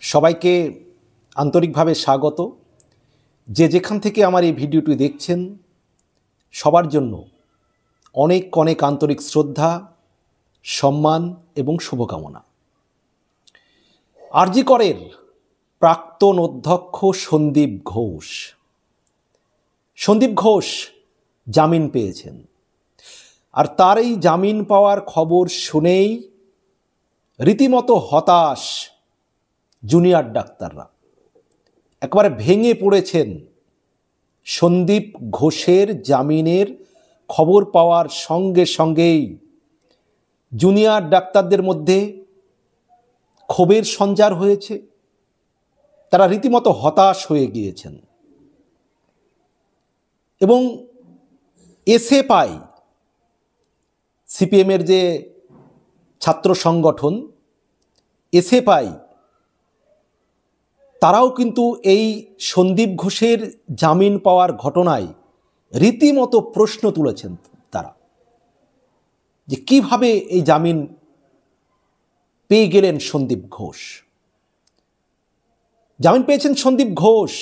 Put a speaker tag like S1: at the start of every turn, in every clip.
S1: সবাইকে আন্তরিকভাবে স্বাগত। যে যেখান থেকে আমার এই ভিডিওটি দেখছেন সবার জন্য অনেক অনেক আন্তরিক শ্রদ্ধা, সম্মান এবং শুভকামনা। আরজি করের প্রাক্তন অধ্যক্ষ সন্দীপ ঘোষ জামিন পেয়েছেন। আর তার এই জামিন পাওয়ার খবর শুনেই রীতিমতো হতাশ জুনিয়র ডাক্তাররা। একবারে ভেঙে পড়েছেন। সন্দীপ ঘোষের জামিনের খবর পাওয়ার সঙ্গে সঙ্গেই জুনিয়র ডাক্তারদের মধ্যে ক্ষোভের সঞ্চার হয়েছে। তারা রীতিমতো হতাশ হয়ে গিয়েছেন এবং এসএফআই, সিপিএমের যে ছাত্র সংগঠন এসএফআই, তারাও কিন্তু এই সন্দীপ ঘোষের জামিন পাওয়ার ঘটনায় রীতিমতো প্রশ্ন তুলেছেন। তারা যে কিভাবে এই জামিন পেয়ে গেলেন সন্দীপ ঘোষ। জামিন পেয়েছেন সন্দীপ ঘোষ,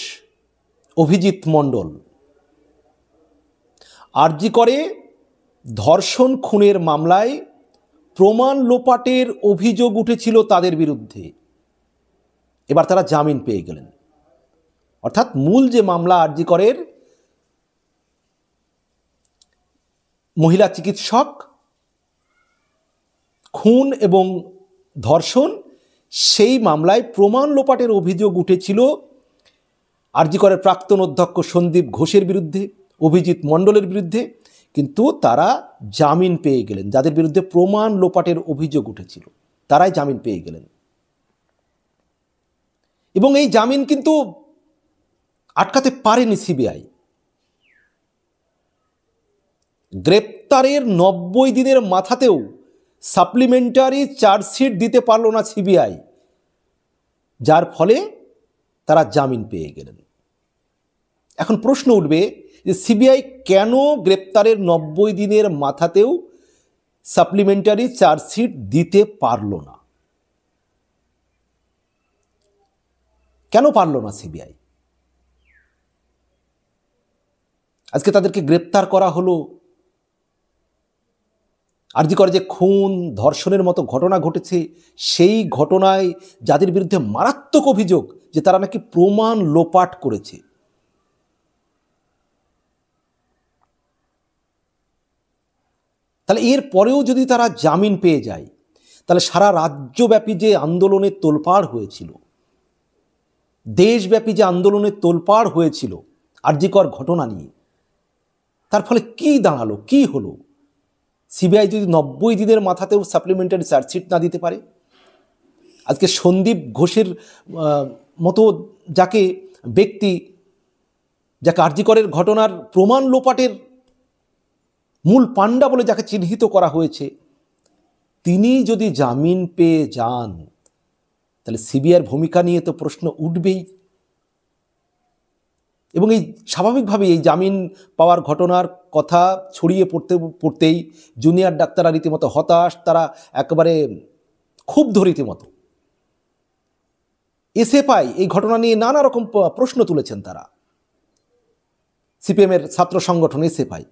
S1: অভিজিৎ মণ্ডল। আরজি করে ধর্ষণ খুনের মামলায় প্রমাণ লোপাটের অভিযোগ উঠেছিল তাদের বিরুদ্ধে। এবার তারা জামিন পেয়ে গেলেন। অর্থাৎ মূল যে মামলা আরজি করের মহিলা চিকিৎসক খুন এবং ধর্ষণ, সেই মামলায় প্রমাণ লোপাটের অভিযোগ উঠেছিল আরজি করের প্রাক্তন অধ্যক্ষ সন্দীপ ঘোষের বিরুদ্ধে, অভিজিৎ মণ্ডলের বিরুদ্ধে। কিন্তু তারা জামিন পেয়ে গেলেন। যাদের বিরুদ্ধে প্রমাণ লোপাটের অভিযোগ উঠেছিল তারাই জামিন পেয়ে গেলেন। এবং এই জামিন কিন্তু আটকাতে পারেনি সিবিআই। গ্রেপ্তারের 90 দিনের মাথাতেও সাপ্লিমেন্টারি চার্জশিট দিতে পারল না সিবিআই, যার ফলে তারা জামিন পেয়ে গেলেন। এখন প্রশ্ন উঠবে যে সিবিআই কেন গ্রেপ্তারের 90 দিনের মাথাতেও সাপ্লিমেন্টারি চার্জশিট দিতে পারল না? কেন পারল না সিবিআই? আজকে তাদেরকে গ্রেপ্তার করা হলো। আরজি করে যে খুন ধর্ষণের মতো ঘটনা ঘটেছে, সেই ঘটনায় যাদের বিরুদ্ধে মারাত্মক অভিযোগ যে তারা নাকি প্রমাণ লোপাট করেছে, তাহলে এর পরেও যদি তারা জামিন পেয়ে যায়, তাহলে সারা রাজ্যব্যাপী যে আন্দোলনের তোলপাড় হয়েছিল, দেশব্যাপী যে আন্দোলনের তোলপাড় হয়েছিল আরজি কর ঘটনা নিয়ে, তার ফলে কি দাঁড়ালো, কি হলো? সিবিআই যদি 90 দিনের মাথাতেও সাপ্লিমেন্টারি চার্জশিট না দিতে পারে, আজকে সন্দীপ ঘোষের মতো যাকে ব্যক্তি, যাকে আরজি করের ঘটনার প্রমাণ লোপাটের মূল পাণ্ডা বলে যাকে চিহ্নিত করা হয়েছে, তিনি যদি জামিন পেয়ে যান, তাহলে সিবিআইয়ের ভূমিকা নিয়ে তো প্রশ্ন উঠবেই। এবং এই স্বাভাবিকভাবেই এই জামিন পাওয়ার ঘটনার কথা ছড়িয়ে পড়তেই জুনিয়র ডাক্তাররা রীতিমতো হতাশ, তারা একেবারে ক্ষুব্ধ রীতিমতো। এসএফআই এই ঘটনা নিয়ে নানা রকম প্রশ্ন তুলেছেন তারা। সিপিএমের ছাত্র সংগঠন এসএফআই,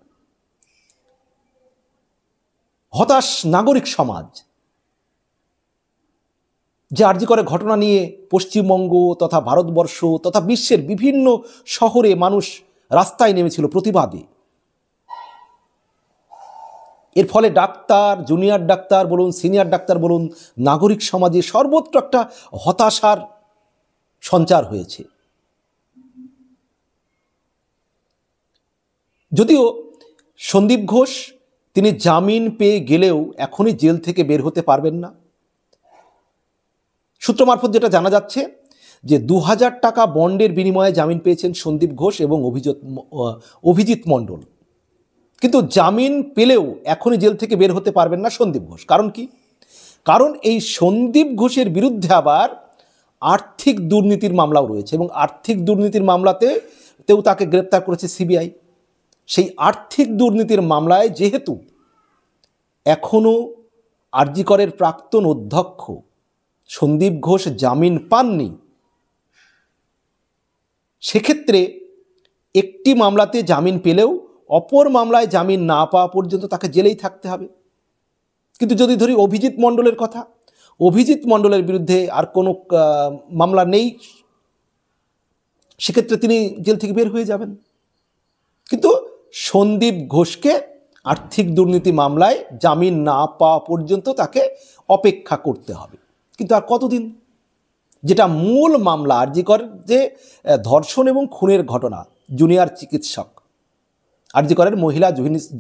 S1: হতাশ নাগরিক সমাজ, যে আরজি করে ঘটনা নিয়ে পশ্চিমবঙ্গ তথা ভারতবর্ষ তথা বিশ্বের বিভিন্ন শহরে মানুষ রাস্তায় নেমেছিল প্রতিবাদে। এর ফলে ডাক্তার, জুনিয়র ডাক্তার বলুন, সিনিয়র ডাক্তার বলুন, নাগরিক সমাজে সর্বত্র একটা হতাশার সঞ্চার হয়েছে। যদিও সন্দীপ ঘোষ তিনি জামিন পেয়ে গেলেও এখনই জেল থেকে বের হতে পারবেন না। সূত্র মারফত যেটা জানা যাচ্ছে যে 2000 টাকা বন্ডের বিনিময়ে জামিন পেয়েছেন সন্দীপ ঘোষ এবং অভিজিৎ মণ্ডল। কিন্তু জামিন পেলেও এখনই জেল থেকে বের হতে পারবেন না সন্দীপ ঘোষ। কারণ কি? কারণ এই সন্দীপ ঘোষের বিরুদ্ধে আবার আর্থিক দুর্নীতির মামলাও রয়েছে এবং আর্থিক দুর্নীতির মামলাতেও তাকে গ্রেপ্তার করেছে সিবিআই। সেই আর্থিক দুর্নীতির মামলায় যেহেতু এখনও আরজি করের প্রাক্তন অধ্যক্ষ সন্দীপ ঘোষ জামিন পাননি, সেক্ষেত্রে একটি মামলাতে জামিন পেলেও অপর মামলায় জামিন না পাওয়া পর্যন্ত তাকে জেলেই থাকতে হবে। কিন্তু যদি ধরি অভিজিৎ মণ্ডলের কথা, অভিজিৎ মণ্ডলের বিরুদ্ধে আর কোনো মামলা নেই, সেক্ষেত্রে তিনি জেল থেকে বের হয়ে যাবেন। কিন্তু সন্দীপ ঘোষকে আর্থিক দুর্নীতি মামলায় জামিন না পাওয়া পর্যন্ত তাকে অপেক্ষা করতে হবে। কিন্তু আর কতদিন? যেটা মূল মামলা আরজিকর যে ধর্ষণ এবং খুনের ঘটনা, জুনিয়র চিকিৎসক, আরজিকরের মহিলা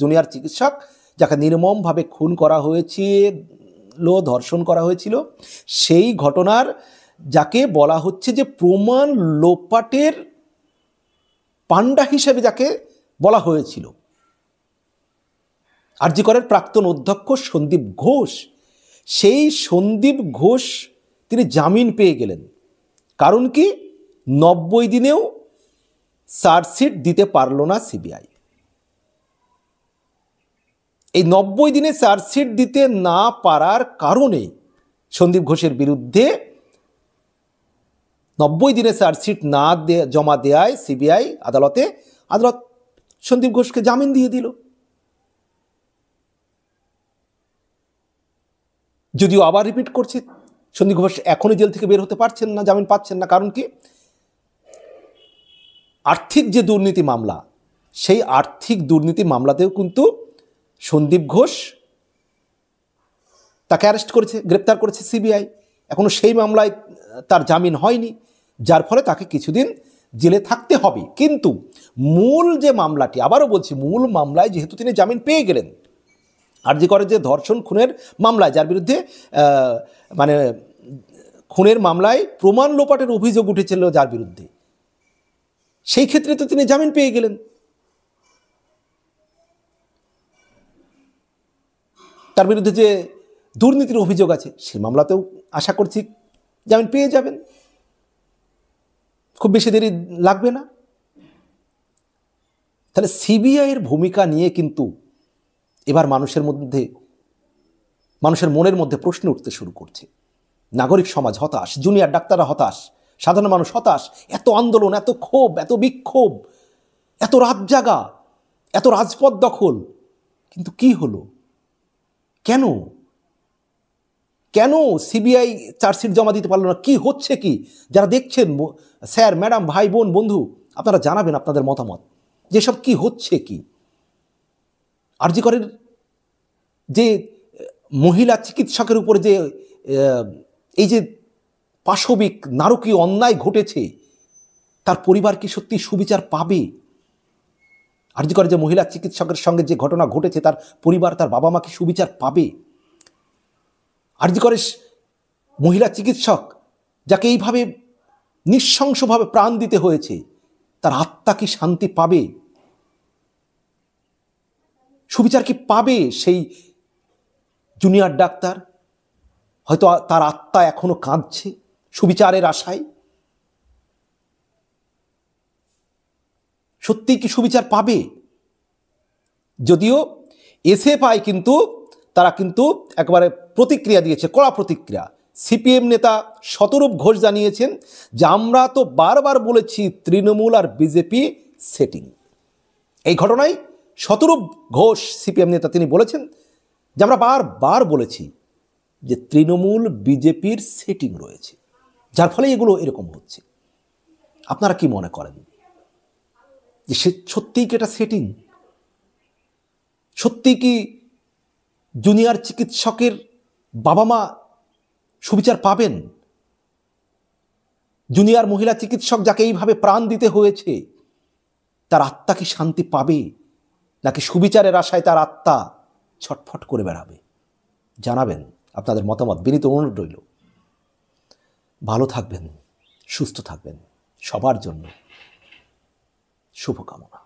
S1: জুনিয়র চিকিৎসক যাকে নির্মমভাবে খুন করা হয়েছিল, ধর্ষণ করা হয়েছিল, সেই ঘটনার যাকে বলা হচ্ছে যে প্রমাণ লোপাটের পান্ডা হিসেবে যাকে বলা হয়েছিল, আরজিকরের প্রাক্তন অধ্যক্ষ সন্দীপ ঘোষ, সেই সন্দীপ ঘোষ তিনি জামিন পেয়ে গেলেন। কারণ কি? 90 দিনেও চার্জশিট দিতে পারল না সিবিআই। এই 90 দিনে চার্জশিট দিতে না পারার কারণে সন্দীপ ঘোষের বিরুদ্ধে 90 দিনে চার্জশিট না জমা দেওয়ায় সিবিআই আদালত সন্দীপ ঘোষকে জামিন দিয়ে দিল। যদিও আবার রিপিট করছে, সন্দীপ ঘোষ এখনই জেল থেকে বের হতে পারছেন না, জামিন পাচ্ছেন না। কারণ কি? আর্থিক যে দুর্নীতি মামলা, সেই আর্থিক দুর্নীতি মামলাতেও কিন্তু সন্দীপ ঘোষ তাকে অ্যারেস্ট করেছে, গ্রেপ্তার করেছে সিবিআই। এখনো সেই মামলায় তার জামিন হয়নি, যার ফলে তাকে কিছুদিন জেলে থাকতে হবে। কিন্তু মূল যে মামলাটি, আবারও বলছি, মূল মামলায় যেহেতু তিনি জামিন পেয়ে গেলেন, আরজিকরের যে ধর্ষণ খুনের মামলায়, যার বিরুদ্ধে মানে খুনের মামলায় প্রমাণ লোপাটের অভিযোগ উঠেছিল যার বিরুদ্ধে, সেই ক্ষেত্রে তো তিনি জামিন পেয়ে গেলেন। তার বিরুদ্ধে যে দুর্নীতির অভিযোগ আছে, সেই মামলাতেও আশা করছি জামিন পেয়ে যাবেন, খুব বেশি দেরি লাগবে না। তাহলে সিবিআইয়ের ভূমিকা নিয়ে কিন্তু এবার মানুষের মনের মধ্যে প্রশ্ন উঠতে শুরু করছে। নাগরিক সমাজ হতাশ, জুনিয়র ডাক্তাররা হতাশ, সাধারণ মানুষ হতাশ। এত আন্দোলন, এত ক্ষোভ, এত বিক্ষোভ, এত রাত জাগা, এত রাজপথ দখল, কিন্তু কি হলো? কেন কেন সিবিআই চার্জশিট জমা দিতে পারলো না? কি হচ্ছে কি? যারা দেখছেন, স্যার, ম্যাডাম, ভাই, বোন, বন্ধু, আপনারা জানাবেন আপনাদের মতামত, যেসব কি হচ্ছে কি। আরজিকরের যে মহিলা চিকিৎসকের উপরে যে এই যে পাশবিক নারকীয় অন্যায় ঘটেছে, তার পরিবার কি সত্যি সুবিচার পাবে? আরজিকরের যে মহিলা চিকিৎসকের সঙ্গে যে ঘটনা ঘটেছে, তার পরিবার, তার বাবা মা কি সুবিচার পাবে? আরজিকরের মহিলা চিকিৎসক যাকে এইভাবে নৃশংসভাবে প্রাণ দিতে হয়েছে, তার আত্মা কি শান্তি পাবে? সুবিচার কি পাবে সেই জুনিয়র ডাক্তার? হয়তো তার আত্মা এখনো কাঁদছে সুবিচারের আশায়। সত্যি কি সুবিচার পাবে? যদিও এসএফআই কিন্তু তারা কিন্তু একেবারে প্রতিক্রিয়া দিয়েছে, কড়া প্রতিক্রিয়া। সিপিএম নেতা শতরূপ ঘোষ জানিয়েছেন যে আমরা তো বারবার বলেছি তৃণমূল আর বিজেপি সেটিং। এই ঘটনায় শতরূপ ঘোষ সিপিএম নেতা তিনি বলেছেন যে আমরা বারবার বলেছি যে তৃণমূল বিজেপির সেটিং রয়েছে, যার ফলে এগুলো এরকম হচ্ছে। আপনারা কি মনে করেন যে সত্যিই কি এটা সেটিং? সত্যি কি জুনিয়র চিকিৎসকের বাবা মা সুবিচার পাবেন? জুনিয়র মহিলা চিকিৎসক যাকে এইভাবে প্রাণ দিতে হয়েছে, তার আত্মা কি শান্তি পাবে, নাকি সুবিচারের আশায় তার আত্মা ছটফট করে বেড়াবে? জানাবেন আপনাদের মতামত, বিনীত অনুরোধ রইল। ভালো থাকবেন, সুস্থ থাকবেন, সবার জন্য শুভকামনা।